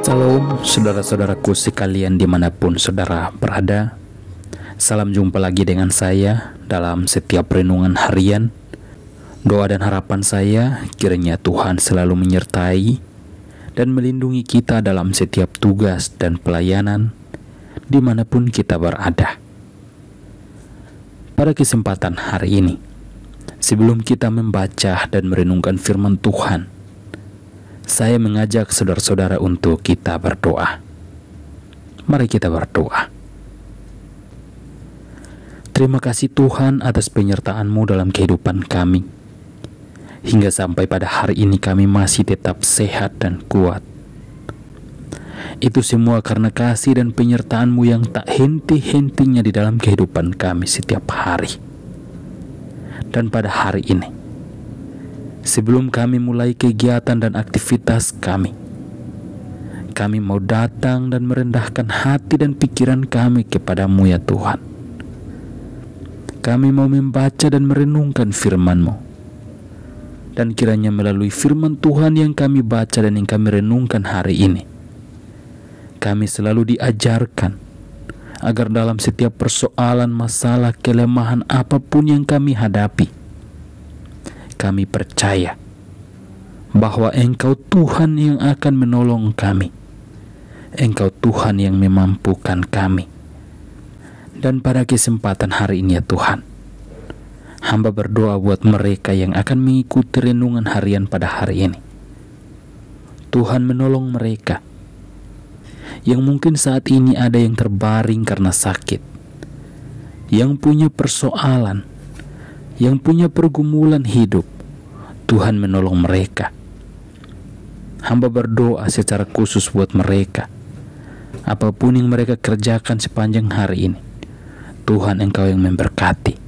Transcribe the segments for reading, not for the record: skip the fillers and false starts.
Salam saudara-saudaraku sekalian dimanapun saudara berada. Salam jumpa lagi dengan saya dalam setiap renungan harian. Doa dan harapan saya kiranya Tuhan selalu menyertai dan melindungi kita dalam setiap tugas dan pelayanan dimanapun kita berada. Pada kesempatan hari ini, sebelum kita membaca dan merenungkan firman Tuhan, saya mengajak saudara-saudara untuk kita berdoa. Mari kita berdoa. Terima kasih Tuhan atas penyertaan-Mu dalam kehidupan kami. Hingga sampai pada hari ini kami masih tetap sehat dan kuat. Itu semua karena kasih dan penyertaan-Mu yang tak henti-hentinya di dalam kehidupan kami setiap hari. Dan pada hari ini, sebelum kami mulai kegiatan dan aktivitas kami mau datang dan merendahkan hati dan pikiran kami kepada-Mu ya Tuhan. Kami mau membaca dan merenungkan firman-Mu. Dan kiranya melalui firman Tuhan yang kami baca dan yang kami renungkan hari ini, kami selalu diajarkan agar dalam setiap persoalan, masalah, kelemahan apapun yang kami hadapi, kami percaya bahwa Engkau Tuhan yang akan menolong kami. Engkau Tuhan yang memampukan kami. Dan pada kesempatan hari ini ya Tuhan, hamba berdoa buat mereka yang akan mengikuti renungan harian pada hari ini. Tuhan menolong mereka yang mungkin saat ini ada yang terbaring karena sakit, yang punya persoalan, yang punya pergumulan hidup. Tuhan menolong mereka. Hamba berdoa secara khusus buat mereka. Apapun yang mereka kerjakan sepanjang hari ini, Tuhan Engkau yang memberkati.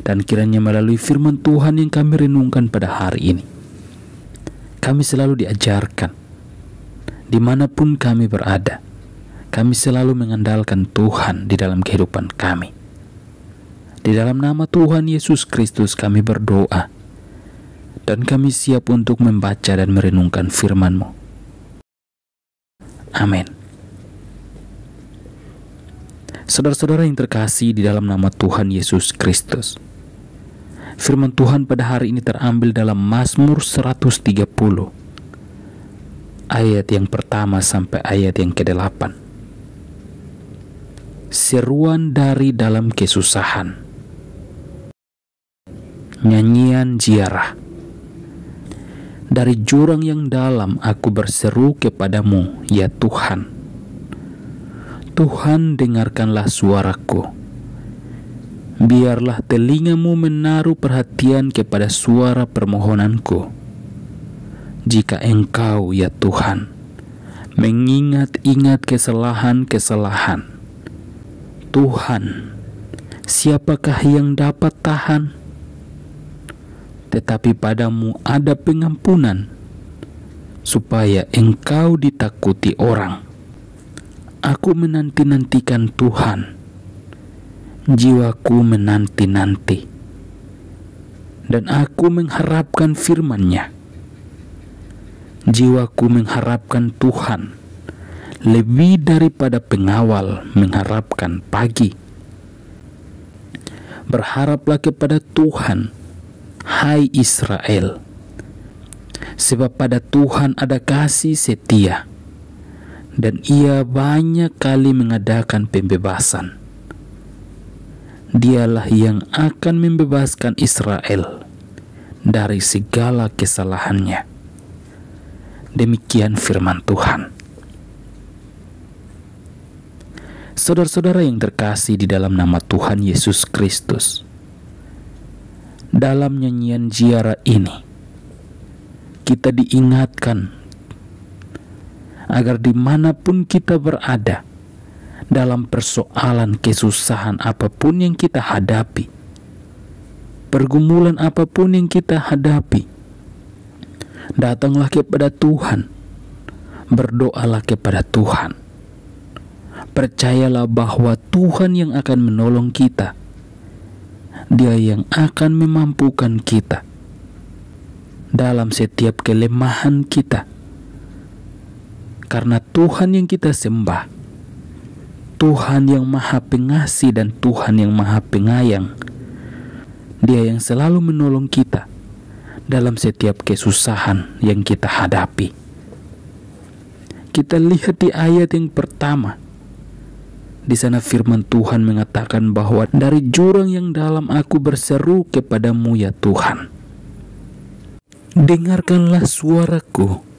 Dan kiranya melalui firman Tuhan yang kami renungkan pada hari ini, kami selalu diajarkan, dimanapun kami berada, kami selalu mengandalkan Tuhan di dalam kehidupan kami. Di dalam nama Tuhan Yesus Kristus kami berdoa, dan kami siap untuk membaca dan merenungkan firman-Mu. Amin. Saudara-saudara yang terkasih di dalam nama Tuhan Yesus Kristus, firman Tuhan pada hari ini terambil dalam Mazmur 130, ayat yang pertama sampai ayat yang ke-8. Seruan dari dalam kesusahan. Nyanyian ziarah. Dari jurang yang dalam aku berseru kepadamu, ya Tuhan. Tuhan, dengarkanlah suaraku. Biarlah telingamu menaruh perhatian kepada suara permohonanku. Jika Engkau, ya Tuhan, mengingat-ingat kesalahan-kesalahan, Tuhan, siapakah yang dapat tahan? Tetapi padamu ada pengampunan, supaya Engkau ditakuti orang. Aku menanti-nantikan Tuhan, jiwaku menanti-nanti, dan aku mengharapkan firman-Nya. Jiwaku mengharapkan Tuhan, lebih daripada pengawal mengharapkan pagi. Berharaplah kepada Tuhan, hai Israel, sebab pada Tuhan ada kasih setia, dan Ia banyak kali mengadakan pembebasan. Dialah yang akan membebaskan Israel dari segala kesalahannya. Demikian firman Tuhan. Saudara-saudara yang terkasih di dalam nama Tuhan Yesus Kristus, dalam nyanyian ziarah ini, kita diingatkan agar dimanapun kita berada, dalam persoalan kesusahan apapun yang kita hadapi, pergumulan apapun yang kita hadapi, datanglah kepada Tuhan, berdoalah kepada Tuhan. Percayalah bahwa Tuhan yang akan menolong kita. Dia yang akan memampukan kita dalam setiap kelemahan kita. Karena Tuhan yang kita sembah, Tuhan yang Maha Pengasih dan Tuhan yang Maha Penyayang, Dia yang selalu menolong kita dalam setiap kesusahan yang kita hadapi. Kita lihat di ayat yang pertama. Di sana firman Tuhan mengatakan bahwa dari jurang yang dalam aku berseru kepadamu ya Tuhan. Dengarkanlah suaraku.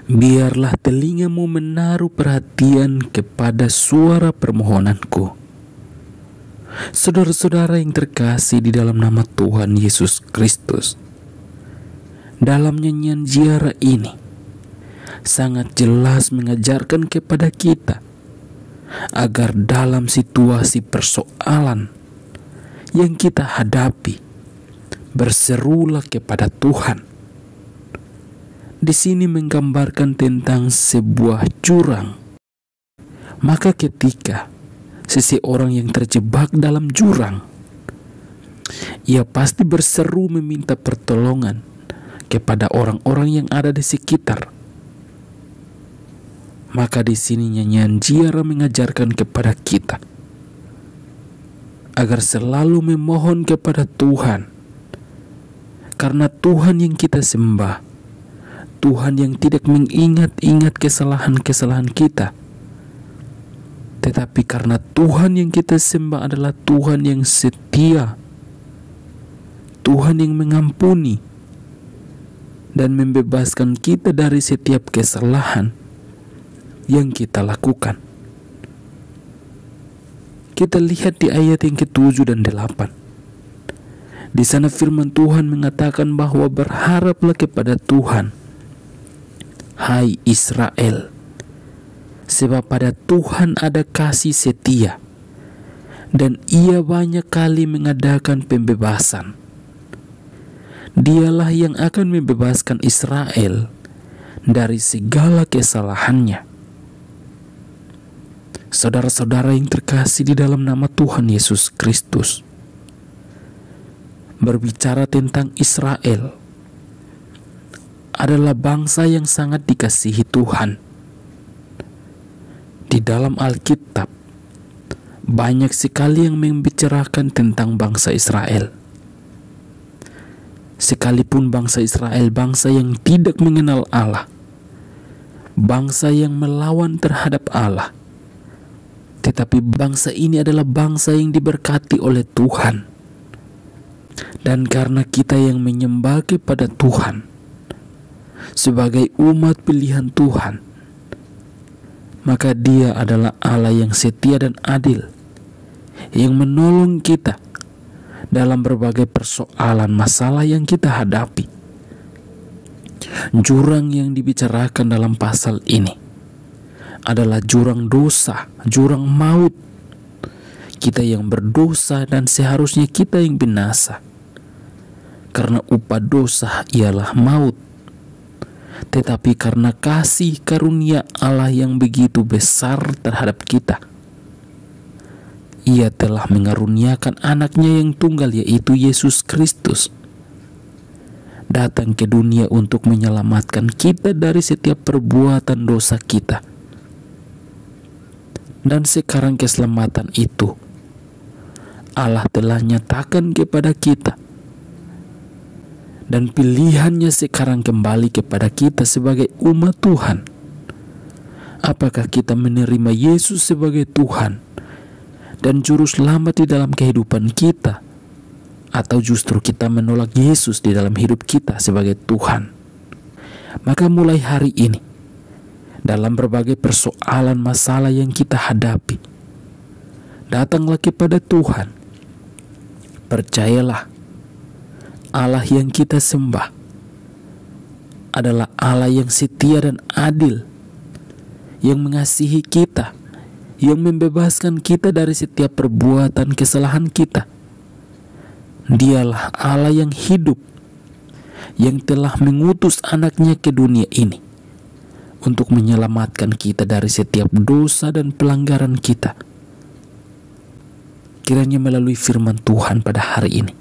Biarlah telingamu menaruh perhatian kepada suara permohonanku. Saudara-saudara yang terkasih di dalam nama Tuhan Yesus Kristus, dalam nyanyian ziarah ini sangat jelas mengajarkan kepada kita agar dalam situasi persoalan yang kita hadapi, berserulah kepada Tuhan. Di sini menggambarkan tentang sebuah jurang. Maka ketika seseorang yang terjebak dalam jurang, ia pasti berseru meminta pertolongan kepada orang-orang yang ada di sekitar. Maka di sini nyanyian ziarah mengajarkan kepada kita agar selalu memohon kepada Tuhan. Karena Tuhan yang kita sembah, Tuhan yang tidak mengingat-ingat kesalahan-kesalahan kita. Tetapi karena Tuhan yang kita sembah adalah Tuhan yang setia, Tuhan yang mengampuni dan membebaskan kita dari setiap kesalahan yang kita lakukan. Kita lihat di ayat yang ke-7 dan 8. Di sana firman Tuhan mengatakan bahwa berharaplah kepada Tuhan, hai Israel, sebab pada Tuhan ada kasih setia, dan Ia banyak kali mengadakan pembebasan. Dialah yang akan membebaskan Israel dari segala kesalahannya. Saudara-saudara yang terkasih di dalam nama Tuhan Yesus Kristus, berbicara tentang Israel, adalah bangsa yang sangat dikasihi Tuhan. Di dalam Alkitab, banyak sekali yang membicarakan tentang bangsa Israel. Sekalipun bangsa Israel bangsa yang tidak mengenal Allah, bangsa yang melawan terhadap Allah, tetapi bangsa ini adalah bangsa yang diberkati oleh Tuhan. Dan karena kita yang menyembah kepada Tuhan sebagai umat pilihan Tuhan, maka Dia adalah Allah yang setia dan adil, yang menolong kita dalam berbagai persoalan masalah yang kita hadapi. Jurang yang dibicarakan dalam pasal ini adalah jurang dosa, jurang maut. Kita yang berdosa dan seharusnya kita yang binasa, karena upah dosa ialah maut. Tetapi karena kasih karunia Allah yang begitu besar terhadap kita, Ia telah mengaruniakan anaknya yang tunggal, yaitu Yesus Kristus, datang ke dunia untuk menyelamatkan kita dari setiap perbuatan dosa kita. Dan sekarang keselamatan itu Allah telah nyatakan kepada kita, dan pilihannya sekarang kembali kepada kita sebagai umat Tuhan. Apakah kita menerima Yesus sebagai Tuhan dan Juru Selamat di dalam kehidupan kita, atau justru kita menolak Yesus di dalam hidup kita sebagai Tuhan? Maka mulai hari ini, dalam berbagai persoalan masalah yang kita hadapi, datanglah kepada Tuhan. Percayalah, Allah yang kita sembah adalah Allah yang setia dan adil, yang mengasihi kita, yang membebaskan kita dari setiap perbuatan kesalahan kita. Dialah Allah yang hidup, yang telah mengutus anaknya ke dunia ini untuk menyelamatkan kita dari setiap dosa dan pelanggaran kita. Kiranya melalui firman Tuhan pada hari ini,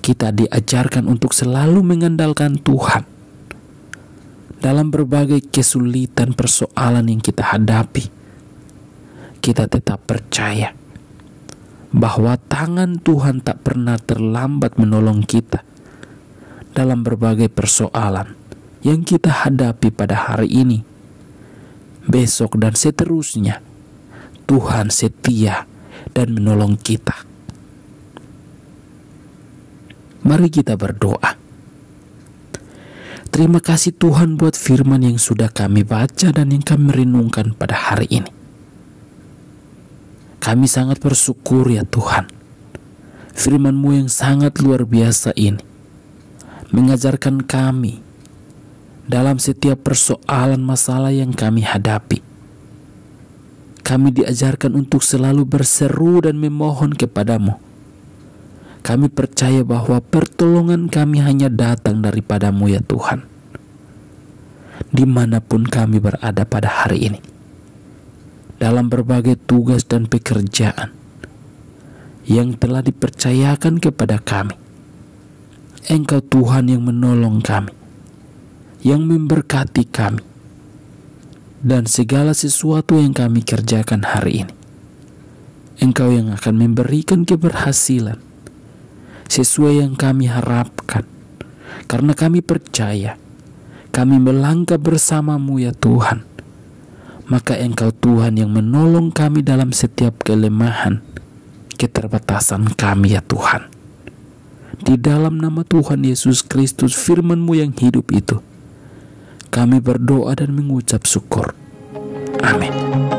kita diajarkan untuk selalu mengandalkan Tuhan dalam berbagai kesulitan persoalan yang kita hadapi, kita tetap percaya bahwa tangan Tuhan tak pernah terlambat menolong kita dalam berbagai persoalan yang kita hadapi pada hari ini, besok, dan seterusnya. Tuhan setia dan menolong kita. Mari kita berdoa. Terima kasih Tuhan buat firman yang sudah kami baca dan yang kami renungkan pada hari ini. Kami sangat bersyukur ya Tuhan. Firman-Mu yang sangat luar biasa ini mengajarkan kami dalam setiap persoalan masalah yang kami hadapi. Kami diajarkan untuk selalu berseru dan memohon kepada-Mu. Kami percaya bahwa pertolongan kami hanya datang daripada-Mu ya Tuhan. Dimanapun kami berada pada hari ini, dalam berbagai tugas dan pekerjaan yang telah dipercayakan kepada kami, Engkau Tuhan yang menolong kami, yang memberkati kami, dan segala sesuatu yang kami kerjakan hari ini, Engkau yang akan memberikan keberhasilan sesuai yang kami harapkan, karena kami percaya kami melangkah bersama-Mu ya Tuhan. Maka Engkau Tuhan yang menolong kami dalam setiap kelemahan, keterbatasan kami ya Tuhan. Di dalam nama Tuhan Yesus Kristus, firman-Mu yang hidup itu, kami berdoa dan mengucap syukur. Amin.